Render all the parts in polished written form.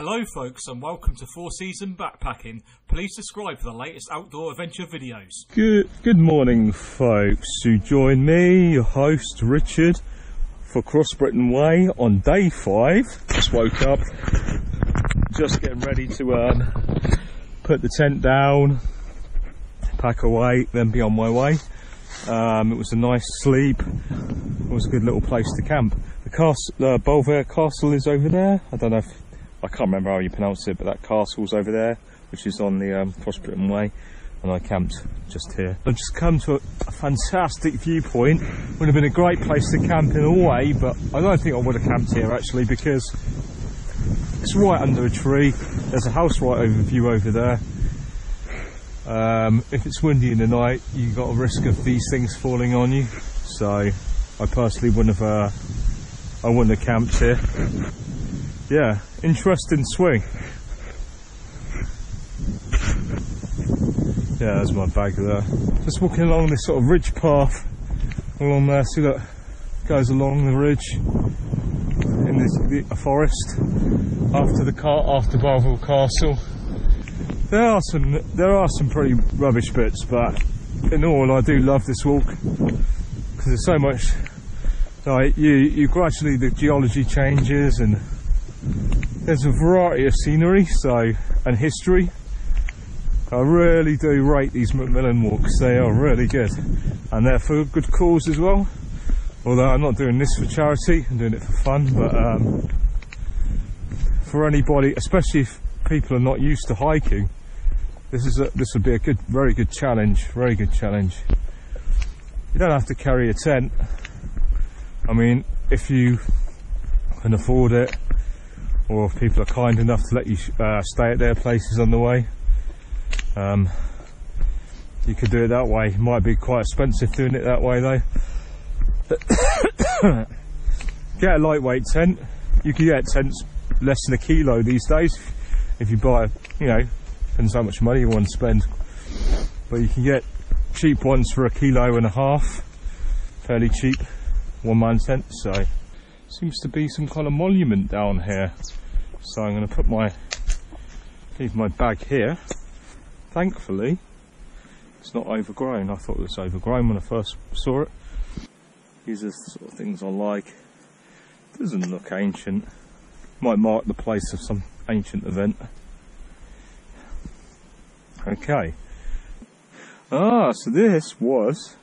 Hello folks and welcome to 4 Season Backpacking. Please subscribe for the latest outdoor adventure videos. Good morning folks, you join me, your host Richard, for Cross Britain Way on day 5. Just woke up, just getting ready to put the tent down, pack away, then be on my way. It was a nice sleep, it was a good little place to camp. The Belvoir castle is over there. I can't remember how you pronounce it, but that castle's over there, which is on the Cross Britain Way, and I camped just here. I've just come to a fantastic viewpoint. Would have been a great place to camp in a way, but I don't think I would have camped here actually, because it's right under a tree. There's a house right view over there. If it's windy in the night, you've got a risk of these things falling on you. So I personally wouldn't have camped here. Yeah, interesting swing. Yeah, there's my bag there. Just walking along this sort of ridge path along there. See that goes along the ridge in the forest after Belvoir Castle. There are some pretty rubbish bits, but in all, I do love this walk because there's so much. Like you gradually, the geology changes and there's a variety of scenery and history. I really do rate these Macmillan walks. They are really good, and they're for a good cause as well. Although I'm not doing this for charity, I'm doing it for fun. But for anybody, especially if people are not used to hiking, this would be a very good challenge. Very good challenge. You don't have to carry a tent. I mean, if you can afford it, or if people are kind enough to let you stay at their places on the way, you could do it that way. It might be quite expensive doing it that way though. Get a lightweight tent. You can get tents less than a kilo these days if you buy, depends how much money you want to spend, but you can get cheap ones for £1.5 kg, fairly cheap, one-man tent. So seems to be some kind of monument down here, so I'm going to leave my bag here. Thankfully it's not overgrown. I thought it was overgrown when I first saw it. These are the sort of things I like. Doesn't look ancient, might mark the place of some ancient event. Okay, so this was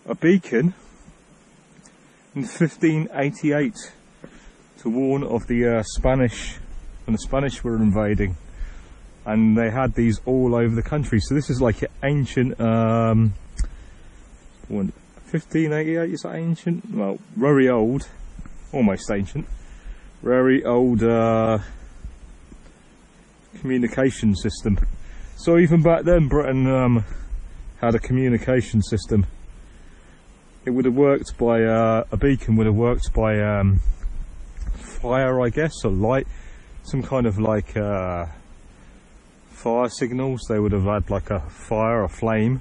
a beacon in 1588 to warn of the Spanish, when the Spanish were invading, and they had these all over the country. So this is like an ancient 1588, is that ancient? Well, very old, almost ancient, very old communication system. So even back then Britain had a communication system. It would have worked by a beacon would have worked by fire, I guess, or light, some kind of like fire signals. They would have had like a fire, a flame,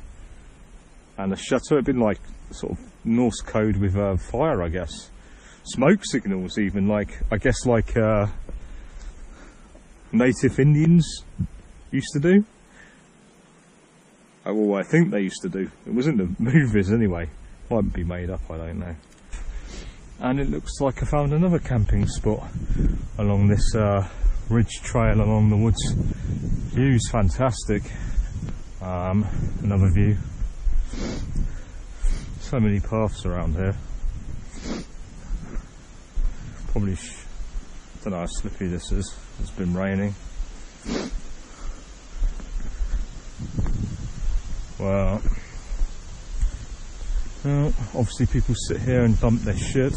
and a shutter. It'd been like sort of Norse code with fire, I guess. Smoke signals, even, like, I guess, like native Indians used to do. Well, I think they used to do. It was in the movies anyway. Might be made up, I don't know. And it looks like I found another camping spot along this ridge trail along the woods. View's fantastic. Another view. So many paths around here. Probably, don't know how slippy this is. It's been raining. Well, obviously people sit here and dump their shit.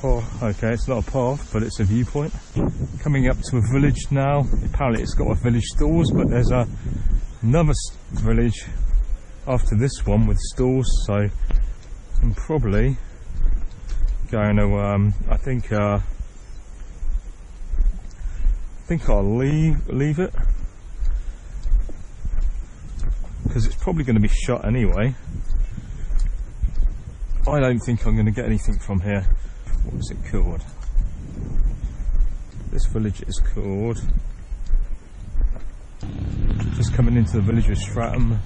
Okay, it's not a path, but it's a viewpoint. Coming up to a village now. Apparently it's got a village stores, but there's another village after this one with stores, so I'm probably going to, I think I'll leave it, because it's probably going to be shut anyway. I don't think I'm going to get anything from here. what is it called? This village is called, just coming into the village of Stratham.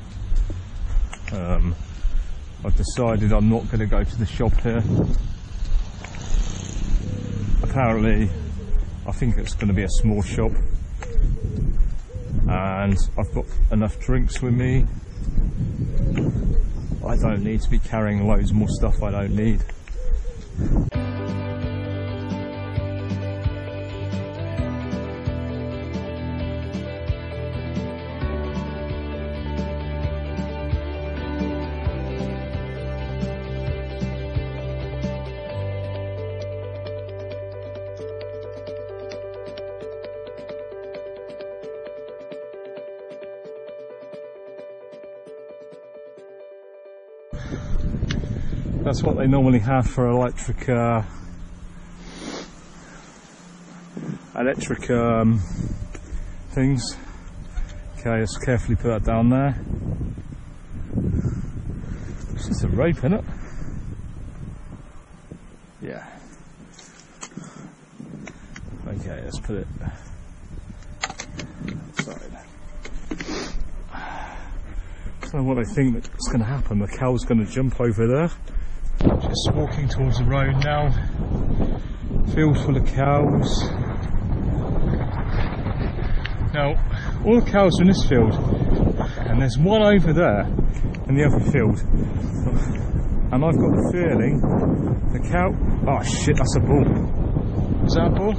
I've decided I'm not going to go to the shop here. Apparently I think it's going to be a small shop, and I've got enough drinks with me. I don't need to be carrying loads more stuff I don't need. That's what they normally have for electric things. Okay, let's carefully put that down there. It's just a rope, isn't it? Yeah. Okay, let's put it outside. So what I think that's going to happen, the cow's going to jump over there. Just walking towards the road now. Field full of cows. Now, all the cows are in this field, and there's one over there in the other field. And I've got the feeling the cow. Oh shit, that's a bull. Is that a bull?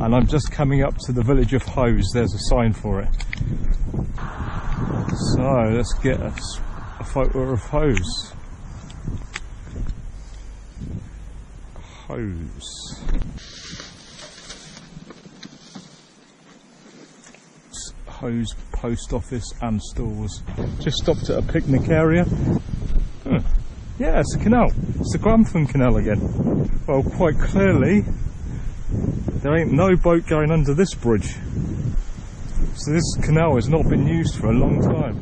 And I'm just coming up to the village of Hose. There's a sign for it. So let's get a photo of Hose. Hose. Hose post office and stores. Just stopped at a picnic area. Huh. Yeah, it's a canal. It's the Grantham Canal again. Well, quite clearly there ain't no boat going under this bridge. So this canal has not been used for a long time.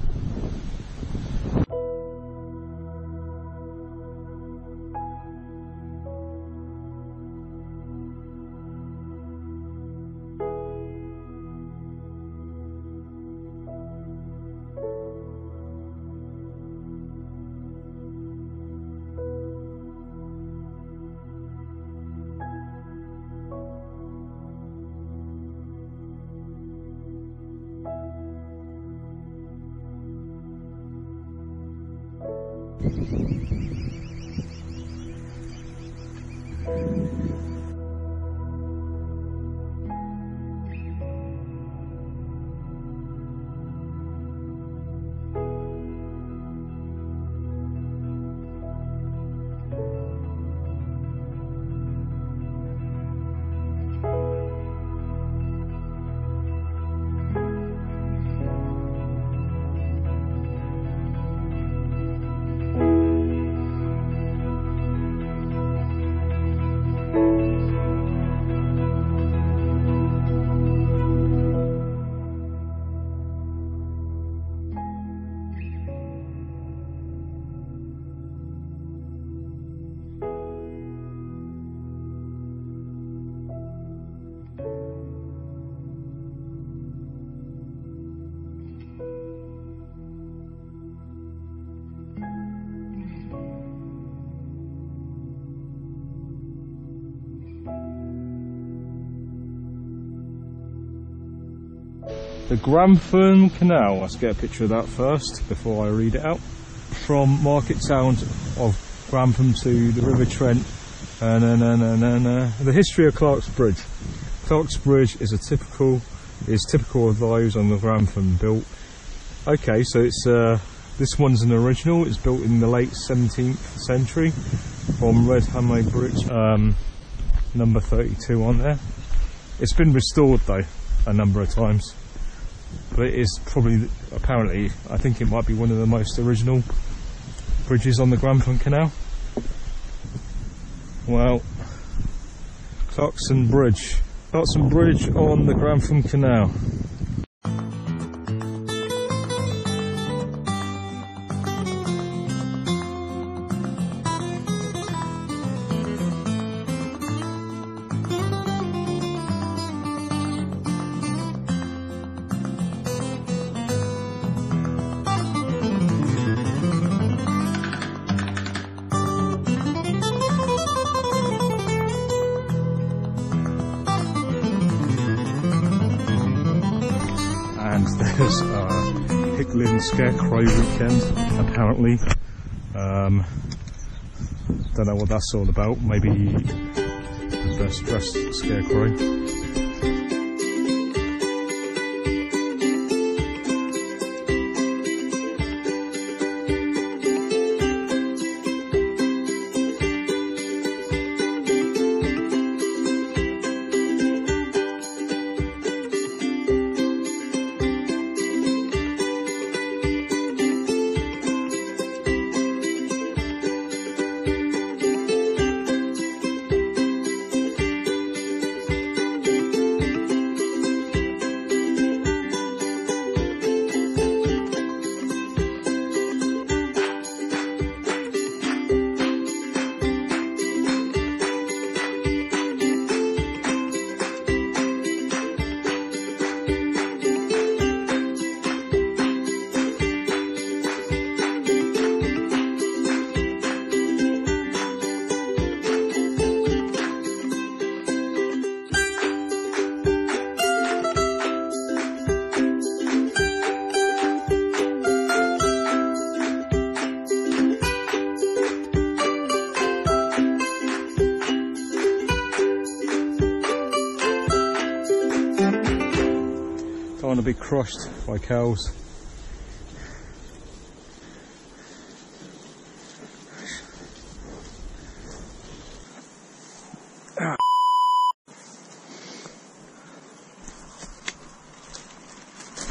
The Grantham Canal, let's get a picture of that first before I read it out. From market town of Grantham to the River Trent. The history of Clark's Bridge. Clark's Bridge is typical of those on the Grantham built. Okay, so it's this one's an original. It's built in the late 17th century from red handmade bricks. Number 32 on there. It's been restored though a number of times, but it is probably, apparently, I think it might be one of the most original bridges on the Grantham Canal. Well, Clarkson Bridge on the Grantham Canal. And there's Hickling Scarecrow weekend, apparently. Don't know what that's all about. Maybe the best dressed scarecrow. Don't want to be crushed by cows.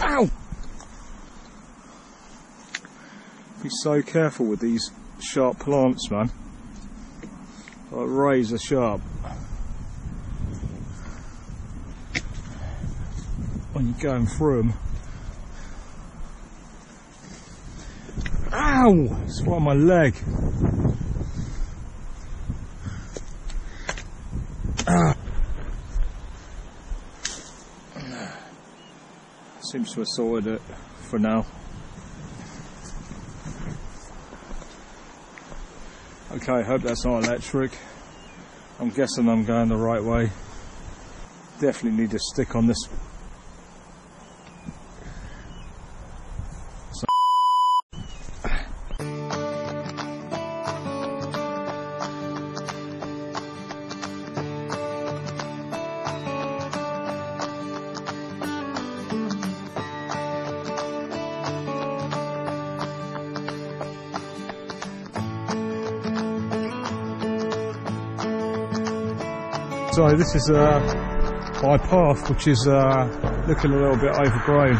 Ow! Be so careful with these sharp plants, man. Like razor sharp. When you're going through them. Ow! It's right on my leg. Ah. Seems to have sorted it for now. Okay, hope that's not electric. I'm guessing I'm going the right way. Definitely need to stick on this. So this is my path, which is looking a little bit overgrown.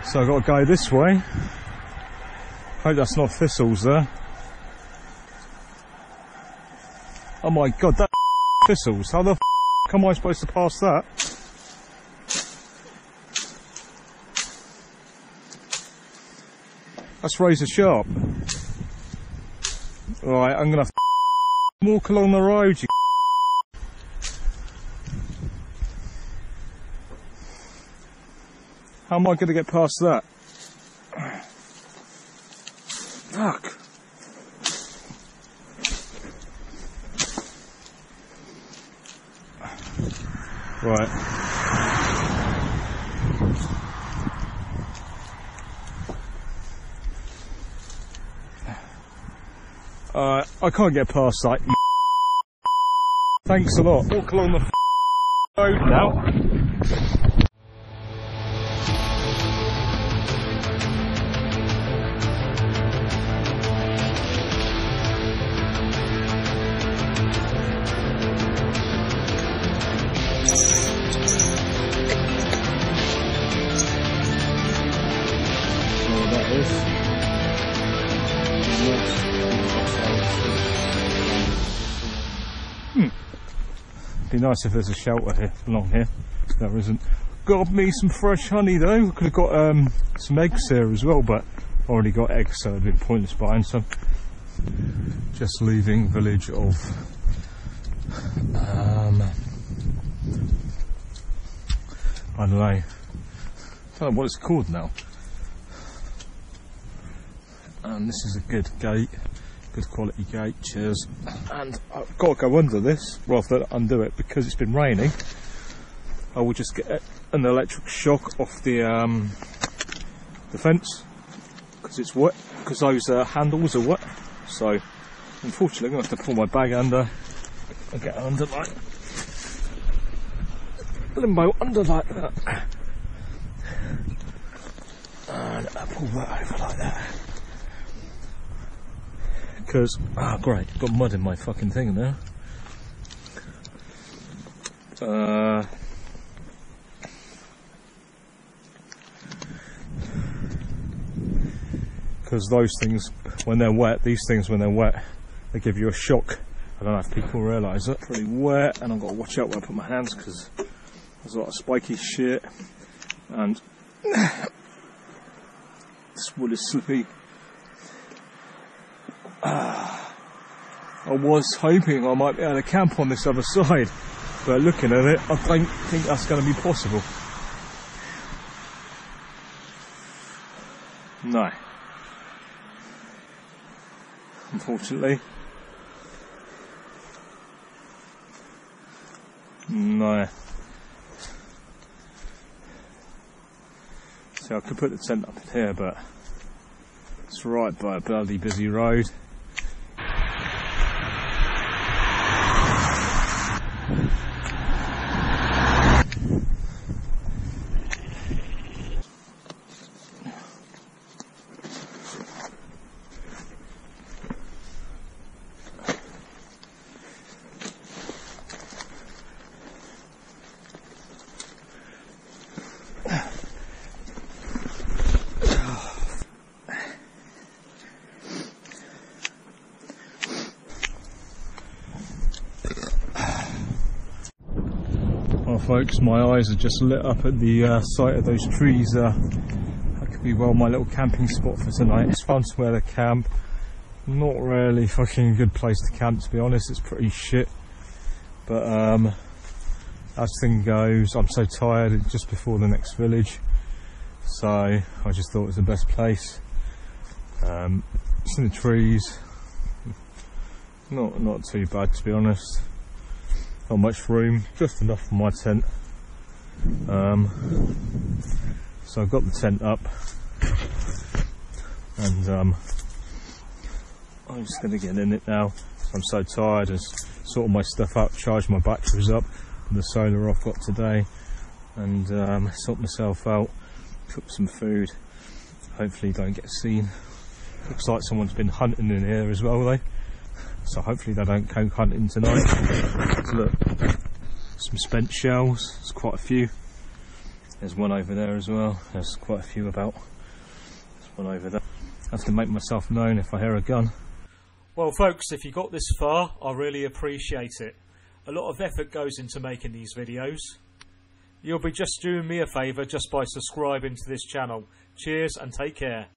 So I've got to go this way. Hope that's not thistles there. Oh my god, that's thistles. How the f am I supposed to pass that? That's razor sharp. Right, I'm gonna walk along the road, you. How am I gonna get past that? Fuck. Right. I can't get past that. Thanks a lot. Walk along the road now. Be nice if there's a shelter here, along here. There isn't. Got me some fresh honey though. Could have got some eggs here as well, but already got eggs, so it'd be pointless buying some. Just leaving village of I don't know what it's called now. And this is a good gate. Good quality gate, cheers. And I've got to go under this rather than undo it because it's been raining. I will just get an electric shock off the fence because it's wet, because those handles are wet. So unfortunately I'm going to have to pull my bag under and get under like limbo under like that, and I pull that over like that. Because, great, got mud in my fucking thing now. Because those things, when they're wet, these things when they're wet, they give you a shock. I don't know if people realise it. Pretty wet, and I've got to watch out where I put my hands because there's a lot of spiky shit, and this wood is slippy. I was hoping I might be able to camp on this other side, but looking at it, I don't think that's going to be possible. No. Unfortunately. No. So I could put the tent up in here, but it's right by a bloody busy road. Folks, my eyes are just lit up at the sight of those trees. That could be well my little camping spot for tonight. It's fun somewhere to camp. Not really fucking a good place to camp, to be honest. It's pretty shit. But as thing goes, I'm so tired. It's just before the next village, so I just thought it was the best place. It's in the trees. Not too bad, to be honest. Not much room, just enough for my tent. So I've got the tent up, and I'm just going to get in it now. I'm so tired and sort all my stuff out, charge my batteries up with the solar I've got today, and sort myself out, cook some food. Hopefully don't get seen. Looks like someone's been hunting in here as well though. So hopefully they don't go hunting tonight. Look, some spent shells, there's quite a few. There's one over there as well, there's quite a few about. There's one over there. I have to make myself known if I hear a gun. Well folks, if you got this far, I really appreciate it. A lot of effort goes into making these videos. You'll be just doing me a favour just by subscribing to this channel. Cheers and take care.